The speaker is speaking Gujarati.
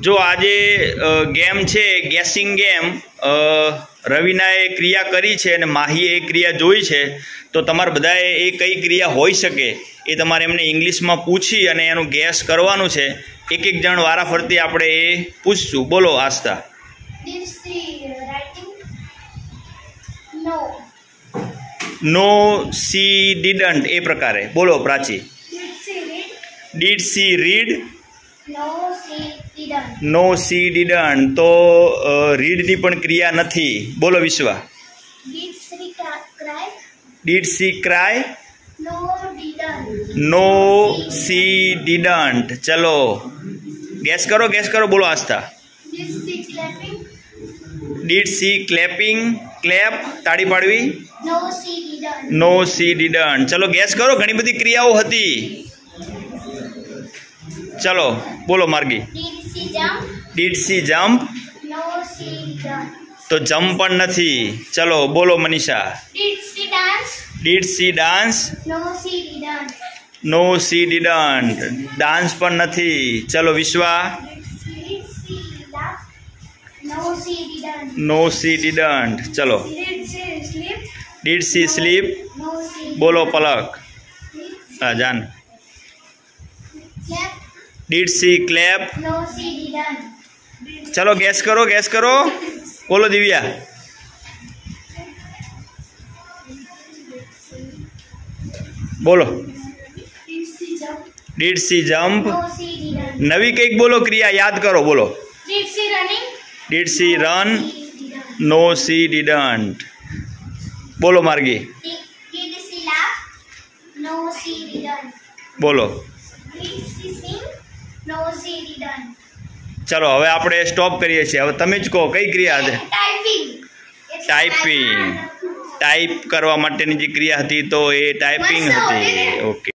જો આજે ગેમ છે ગેસિંગ ગેમ, રવિનાએ ક્રિયા કરી છે અને માહીએ એ ક્રિયા જોઈ છે, તો તમારે બધાએ એ કઈ ક્રિયા હોઈ શકે એ તમારે એમને ઇંગ્લિશમાં પૂછી અને એનું ગેસ કરવાનું છે. એક એક જણ વારાફરતી આપણે એ પૂછશું. બોલો આસ્થા. નો, સી ડીડન્ટ, એ પ્રકારે. બોલો Prachi. Did she read? No, she didn't. તો રીડની પણ ક્રિયા નથી. બોલો Vishwa. Did she cry? No, she didn't. ચલો ગેસ કરો, ગેસ કરો. બોલો Aastha. Did she clapping? Clap, તાળી પાડવી? No, she didn't. ચલો ગેસ કરો, ઘણી બધી ક્રિયાઓ હતી. ચલો બોલો માર્ગી. Did she jump? તો જમ્પ પણ નથી. ચલો બોલો Manisha. Did she dance? No, she didn't. Dance પણ નથી. ચલો વિશ્વા. No, she didn't. ચલો. Did she sleep? બોલો પલક. હા જાન. Did she clap? ચલો ગેસ કરો, ગેસ કરો. બોલો દિવ્યા. બોલો. Did she jump? નવી કંઈક બોલો ક્રિયા યાદ કરો. બોલો. Did she run? No, she didn't. બોલો માર્ગી. બોલો. ચલો હવે આપણે સ્ટોપ કરીએ છીએ. હવે તમે જ કહો કઈ ક્રિયા હતી? ટાઈપિંગ. ટાઈપ કરવા માટેની જે ક્રિયા હતી તો એ ટાઈપિંગ હતી. ઓકે.